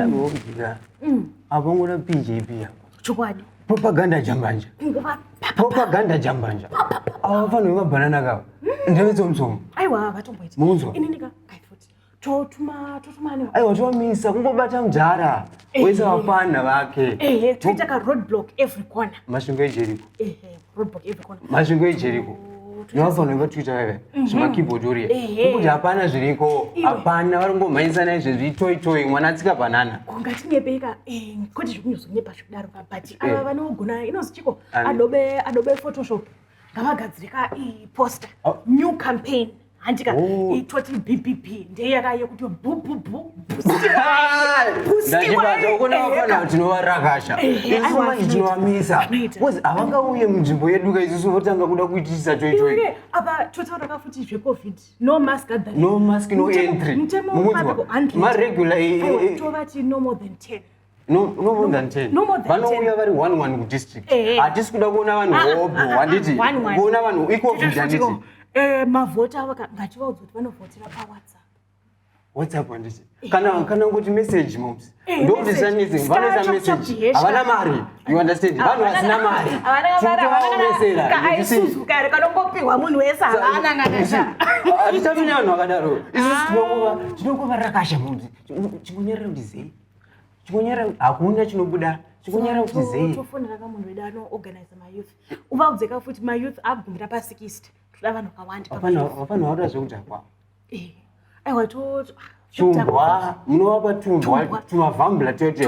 Ayiwongika. Abongona PJP. Chokwadi. Propaganda jambanja. Propaganda jambanja. Awafana ngebanana kawo. Ndewezo msomo. Ayiwa batomboyithi. Muzwa. Ininika ayifuthi. Tothumani. Ayiwa twamisa kungobata mjara. Wesa wafana bakhe. Twitter ka roadblock every corner. Mashingo ejeriko. Roadblock every corner. Mashingo ejeriko. Nwafana nga Twitter wewe. Shima keyboard uri. Kuti hapana zviriko. Hapana varongomhanyisana zvitoyi mwana tsika banana. Kungati nyepeka kuti zvikunyozonyepa zvikudaro but ava vanogona inozi chiko Adobe Photoshop ngavagadzirika poster new campaign handika total BBB ndeyakayo kuti ndachibata ukona vafana tinovarakasha isusu manje tinovamisa kozi havangauye munzvimbo yedu kaisusu votanga kuda kuitisa toitoyi apa totauraka futi zvecovid no mask gathering no mask no entry maregular tovati no more than 10 No more than 10. Vanouya vari 1 kudistrict. Hatisi kuda kuona vanhu hobo handiti kuona vanhu iCovid handiti. Mavhota ava ngativaudza kuti vanovhotera paWhatsApp. WhatsApp handiti. Kana ngoti message moms. Ndokuti sanisi vanoisa message. Havana mari. You understand? Vanhu vasina mari. Havana Isuzu kare kanongopiwa munhu wese havana ngakasha. Hatitafuni vanhu vakadaro. Isusu tinongova rakasha moms. Chingonyerera kuti zei. Chikonyera hakuna chinobuda chikonyera kuti zei tofonera ka munhu wedu organize my youth uvaudze futi my youth abvumira pa 60 toda vanhu kawanda vapano vauta zvekuti akwa aiwa to tumbwa munovapa tumbwa tumavhambula tote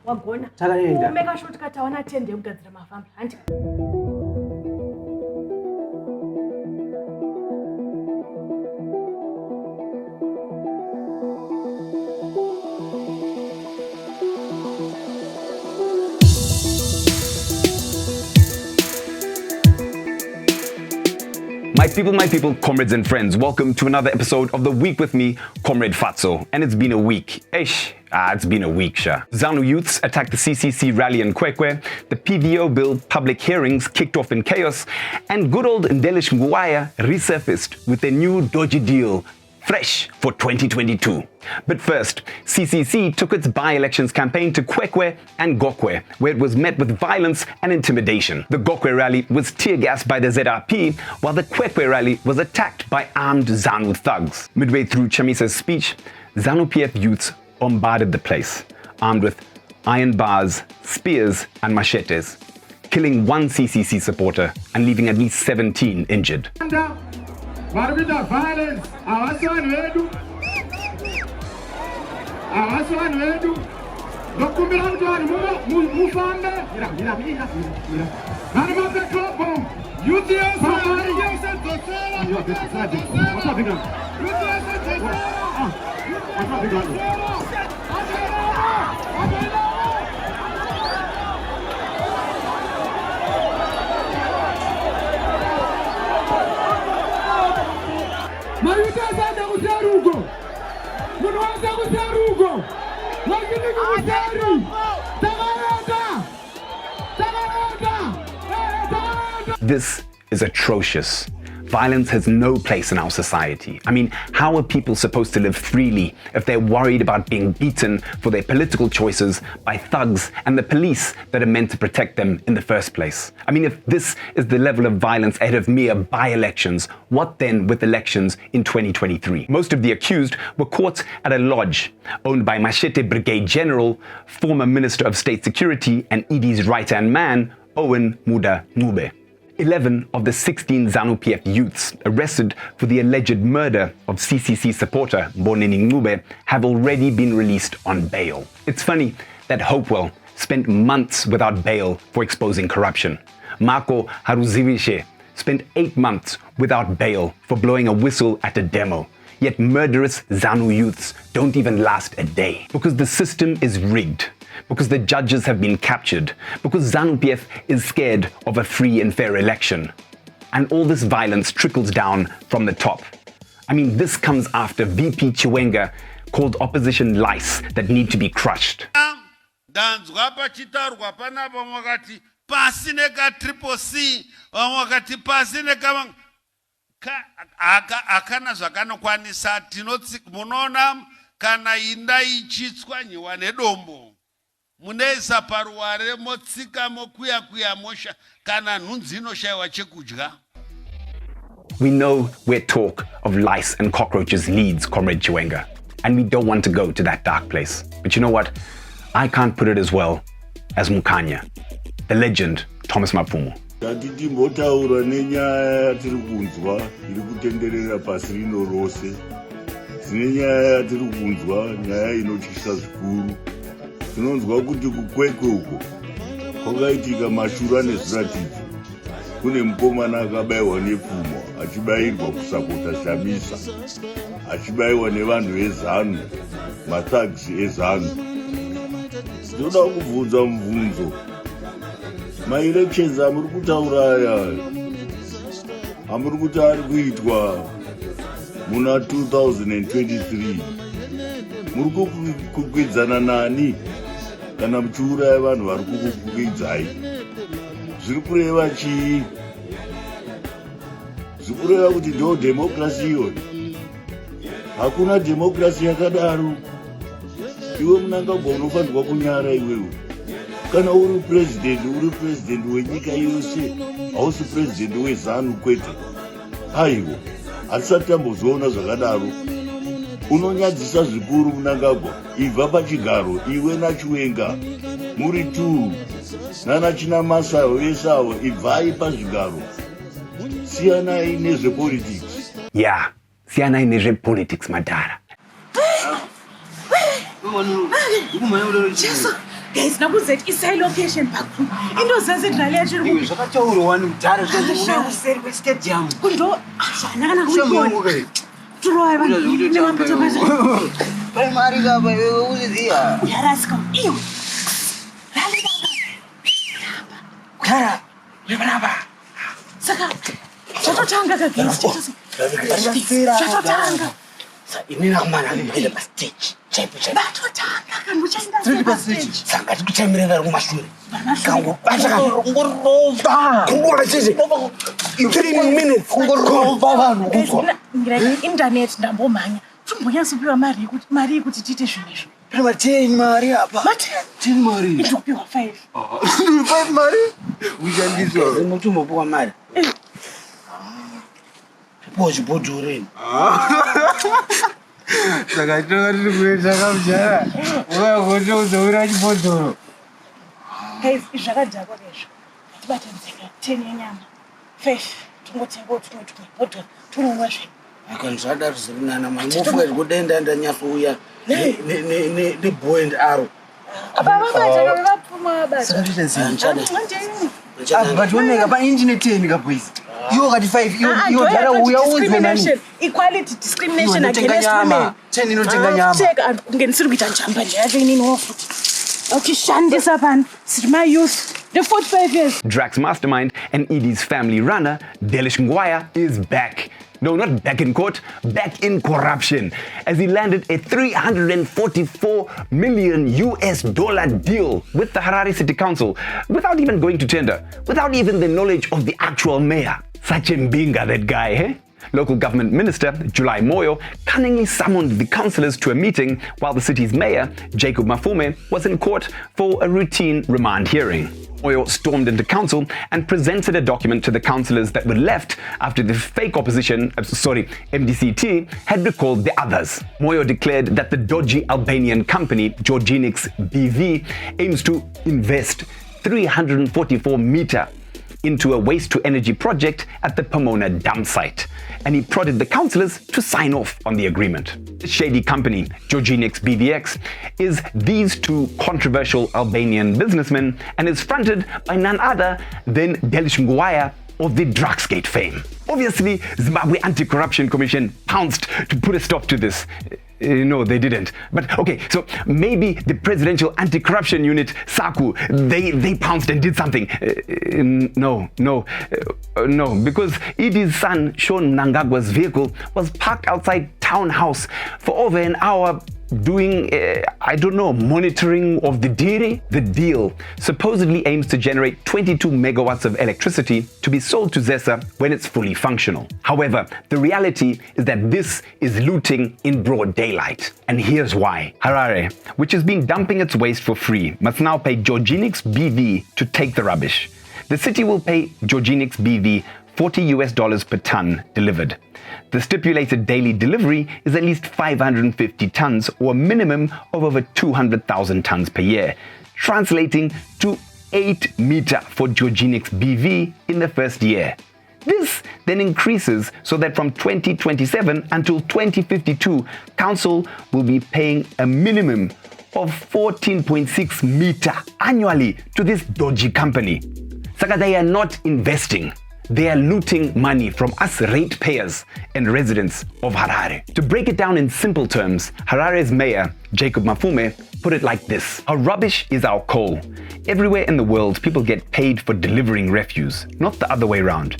wagona takaenda make sure tikatawana tende yekugadzira mavhambula handi. My people, comrades and friends, welcome to another episode of The Week with me, Comrade Fatso. And it's been a week. It's been a week, sure. Zanu youths attacked the CCC rally in Kwekwe, the PVO Bill public hearings kicked off in chaos, and good old Delish Nguwaya resurfaced with a new dodgy deal, fresh for 2022. But first, CCC took its by-elections campaign to Kwekwe and Gokwe, where it was met with violence and intimidation. The Gokwe rally was tear-gassed by the ZRP, while the Kwekwe rally was attacked by armed Zanu thugs. Midway through Chamisa's speech, Zanu PF youths bombarded the place, armed with iron bars, spears and machetes, killing one CCC supporter and leaving at least 17 injured. Varubita violence, awaswani wedu, dokumbira kuti vanhu mufambe, vanhu vapeklopo, youth yose This is atrocious. Violence has no place in our society. I mean, how are people supposed to live freely if they're worried about being beaten for their political choices by thugs and the police that are meant to protect them in the first place? I mean, if this is the level of violence ahead of mere by-elections, what then with elections in 2023? Most of the accused were caught at a lodge owned by Machete Brigade General, former Minister of State Security and Edie's right-hand man, Owen Muda Ngube. 11 of the 16 Zanu PF youths arrested for the alleged murder of CCC supporter Mboneni Ngube have already been released on bail. It's funny that Hopewell spent months without bail for exposing corruption. Marco Haruzivishe spent 8 months without bail for blowing a whistle at a demo. Yet murderous Zanu youths don't even last a day. Because the system is rigged. Because the judges have been captured, because ZANU-PF is scared of a free and fair election. And all this violence trickles down from the top. I mean, this comes after VP Chiwenga called opposition lice that need to be crushed. kana inda ichitswanyiwa nedombo munoisa paruware motsika mokuya mosha kana nhunzi inoshayiwa chekudya. We know where talk of lice and cockroaches leads, Comrade Chiwenga, and we don't want to go to that dark place. But you know what? I can't put it as well as Mukanya, the legend Thomas Mapfumo. Tatiti mbotaura nenyaya yatiri kunzwa iri kutenderera pasi rino rose. Dzine nyaya yatiri kunzwa, nyaya inotyisa zvikuru. Tinonzwa kuti kukwekwe uko kwakaitika mashura nezviratidzo. Kune mukomana akabayiwa nepfumo, achibayirwa kusapota shamisa, achibayiwa nevanhu vezanu, mathags ezanu. Ndinoda kubvunza mubvunzo. Ma-elections amuri kutaura aya, amuri kuti ari kuitwa muna 2023. Muri kukwidzana nani kana muchiuraya vanhu vari kukukwidzai? Zviri kureva chii? Zviri kureva kuti ndo democracy iyo? Hakuna democracy yakadaro. Iwe Mnangagwa unofanirwa kunyara iwewe. Kana uri president wenyika yose, hausi president weZanu kwete. Aiwo, hatisati tambozoona zvakadaro. Unonyadzisa zvikuru Mnangagwa. Ibva pachigaro, iwe naChiwenga muri tu. Nana china masayo vesawo, ibvai pazvigaro. Siyanai nezvepolitics. Yeah, siyanai nezvepolitics madhara. Jesu, guys, nakuzeti isai location pakuru. Into zese ndinaleya chiri Iwe zvakataura wani mudhara zvinoona kuseri kwestadium. kundo zvanakana kuikona. Turoya vanhu nevambata basa. Primary kapa iwe uziziya. Uyaraska. Iyo. Kara, webanaba. Saka. Chatotanga kagesi. Chatotanga. Inina kumana ngibile pa stage. Batotanga kana uchaenda stage. Sanga tikuchamirira kumashure. Kango basa ngorova. Kungora chizi. 3 minutes kungorova vanhu kuzwa. Ngira internet ndambomhanya. Tumbonyasupiwa mari yekuti tiite zvinezvo. Pema 10 mari apa. 10 mari. Ndikupiwa 5. 5 mari. Uchandiswa. Unotumbopuwa mari. Pozvibhodhoreni. Saka tinonga tiri kuenda kamujara. Ukagoto uzoura chibhodhoro. Guys, zvakadhakwa kezvo. Tibatanzika 10 yenyama. 5. Tungotenga bhodhoro. Tunonwa zve. Akanzvada zvirinana mai. Mufunga zvekudenda ndanyasouya neBow and Arrow. Apa vabata vapfuma bata. Saka tita zinchada. But woneka pa engine 10 kaboys. Iwo kati 5 iwo dara uya uzwe nani? Equality discrimination against women. 10 inotenga nyama. Cheka kungenisiri kuita njamba yacho inini wofuti. Ukishandisa pano siri my youth. The 45 years. Drax mastermind and Edie's family runner, Delish Nguwaya, is back. No, not back in court, back in corruption, as he landed a $344 million deal with the Harare City Council without even going to tender, without even the knowledge of the actual mayor. Such a mbinga, that guy, eh? Local government minister July Moyo cunningly summoned the councillors to a meeting while the city's mayor, Jacob Mafume, was in court for a routine remand hearing. Moyo stormed into council and presented a document to the councillors that were left after the fake opposition, MDCT, had recalled the others. Moyo declared that the dodgy Albanian company, Georginix BV, aims to invest 344 into a waste-to-energy project at the Pomona dump site, and he prodded the councillors to sign off on the agreement. The shady company, Georginix BVX, is these two controversial Albanian businessmen and is fronted by none other than Delish Nguwaya of the Drugsgate fame. Obviously, Zimbabwe Anti-Corruption Commission pounced to put a stop to this. No, they didn't. But okay, so maybe the Presidential Anti-Corruption Unit, SACU, they pounced and did something. No, because Edie's son, Sean Mnangagwa's vehicle was parked outside Town House for over an hour doing, monitoring of the dairy. The deal supposedly aims to generate 22 megawatts of electricity to be sold to ZESA when it's fully functional. However, the reality is that this is looting in broad daylight. daylight. And here's why. Harare, which has been dumping its waste for free, must now pay Georginix BV to take the rubbish. The city will pay Georginix BV $40 per ton delivered. The stipulated daily delivery is at least 550 tons, or a minimum of over 200,000 tons per year, translating to 8 meter for Georginix BV in the first year. This then increases so that from 2027 until 2052, council will be paying a minimum of 14.6 meter annually to this dodgy company. Saka, they are not investing. They are looting money from us ratepayers and residents of Harare. To break it down in simple terms, Harare's mayor, Jacob Mafume, put it like this: our rubbish is our coal. Everywhere in the world, people get paid for delivering refuse, not the other way around.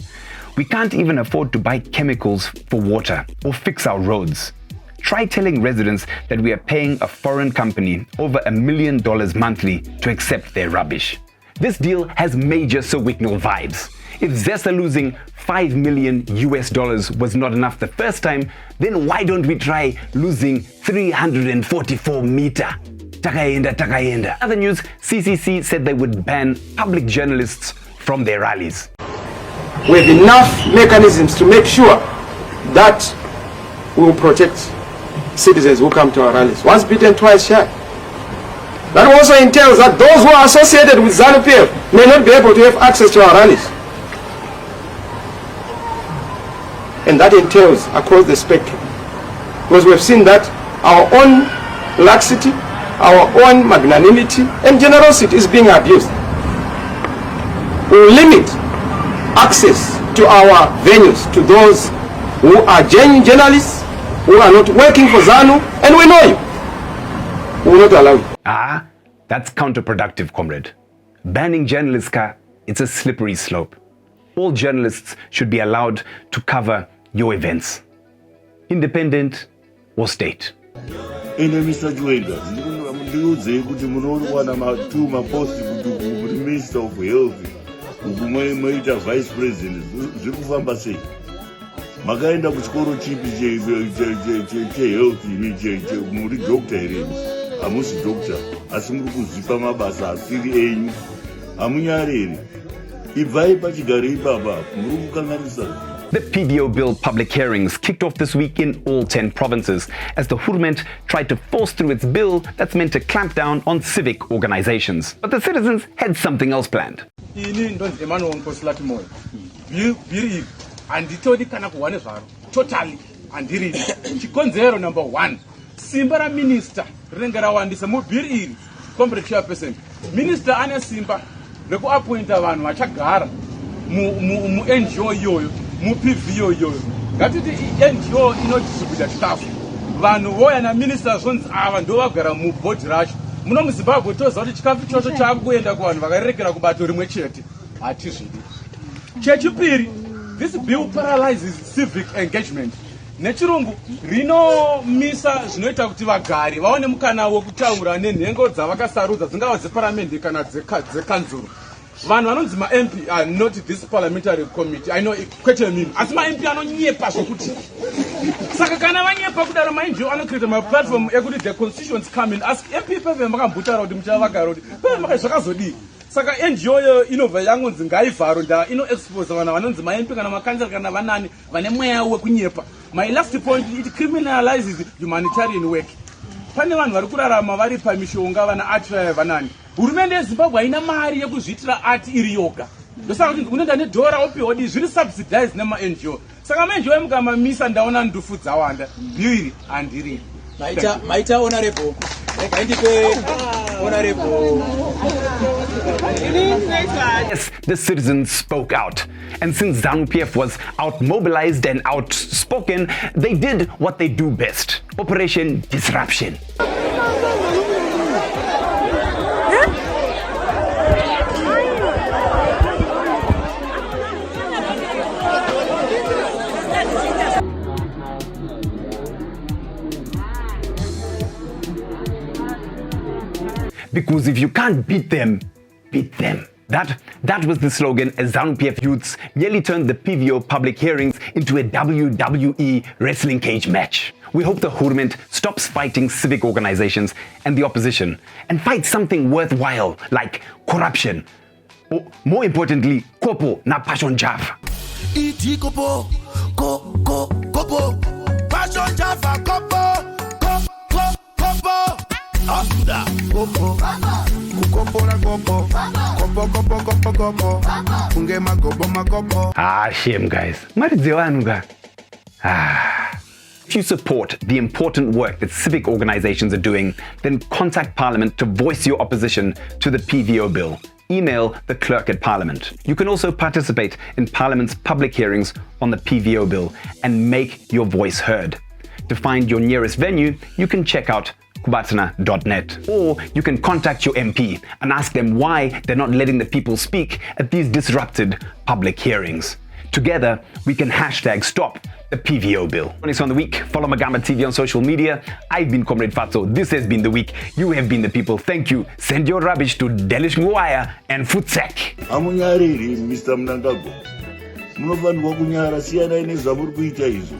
We can't even afford to buy chemicals for water or fix our roads. Try telling residents that we are paying a foreign company over $1 million monthly to accept their rubbish. This deal has major Sir Wicknell vibes. If Zesa losing $5 million was not enough the first time, then why don't we try losing 344 meter? Takayenda. Other news, CCC said they would ban public journalists from their rallies. We have enough mechanisms to make sure that we will protect citizens who come to our rallies. Once bitten, twice shy. That also entails that those who are associated with Zanu PF may not be able to have access to our rallies. And that entails across the spectrum. Because we've seen that our own laxity, our own magnanimity and generosity is being abused. We will limit access to our venues to those who are genuine journalists, who are not working for Zanu, and we know you. We will not allow you. That's counterproductive, comrade. Banning journalists, it's a slippery slope. All journalists should be allowed to cover your events, independent or state. Ene Mr. Chiwenga, ndiudzei kuti munowana maposti kuti Minister of Health, mweita Vice President, zviri kufamba sei? Makaenda kuchikoro chipi chehealth, muri doctor here? Hamusi doctor, asi muri kuzipa mabasa asiri enyu. Hamunyareri. Ibvai pachigare ipapa, muri kukanganisa. The PVO Bill public hearings kicked off this week in all 10 provinces as the Hurment tried to force through its bill that's meant to clamp down on civic organizations. But the citizens had something else planned. Totally. Chikonzero number 1. Simba minister renga rawandisa mu bill iri. Comrade chairperson. Minister ane simba reku appointa vanhu vachagara mu NGO yoyo. Mu PVO yoyo. Ngatiti NGO inodistribute staff. Vanhu voya na ministers once ava ndo vagara mu board rush. Muno muZimbabwe toza kuti chikafu chocho chakuenda kuvanhu vakarerekera kubato rimwe chete. Hatizvidi. Chechipiri, this bill paralyzes civic engagement. Nechirungu rinomisa zvinoita kuti vagari vaone mukana wekutaura nenhengo dzavakasarudza dzingava dzeparamendi kana dzekanzuro. Vanhu vanonzi ma-MP are not this parliamentary committee. I know kwete mimi. Asi ma-MP anonyepa zvokuti. Saka kana vanyepa kudaro ma-NGO anocreate ma-platform ekuti the constituents come in. Asi MP peve makambutara kuti muchavagara kuti peve makazvakazodii. Saka NGO yo inobva yangonzi ngaivharo nda ino-expose vanhu vanonzi ma-MP kana makansela kana vanani vane mweya wekunyepa. My last point, it criminalizes humanitarian work. Pane vanhu vari kurarama vari pamishonga vana art vanani. Hurumende yeZimbabwe haina mari yekuzviitira art iri yoga. Ndosaka kuti unoenda nedhora opiwa kuti zviri subsidized nema-NGO. Saka ma-NGO emukamamisa ndaona ndufu dzawanda. Bill iri handiri. Maita honorable. Honorable. Yes, the citizens spoke out. And since Zanu PF was out-mobilized and outspoken, they did what they do best. Operation Disruption. Because if you can't beat them, beat them. That was the slogan as Zanu PF youths nearly turned the PVO public hearings into a WWE wrestling cage match. We hope the government stops fighting civic organizations and the opposition and fights something worthwhile like corruption. Or more importantly, kopo na passion java. Iti kopo, kopo, passion java kopo, kopo. Anda, kopo, kopo na kopo, kopo, unge makopo. Shame guys. Maridziwanuga. If you support the important work that civic organizations are doing, then contact Parliament to voice your opposition to the PVO Bill. Email the clerk at Parliament. You can also participate in Parliament's public hearings on the PVO Bill and make your voice heard. To find your nearest venue, you can check out kubatana.net, or you can contact your MP and ask them why they're not letting the people speak at these disrupted public hearings. Together, we can #stop the PVO Bill. Join us on the week. Follow Magamba TV on social media. I've been Comrade Fatso. This has been the week. You have been the people. Thank you. Send your rubbish to Delish Nguwaya and Futsek. Amunyariri, Mr. Mnangagwa. Munofanirwa kunyara siyana ine zvamuri kuita izvo.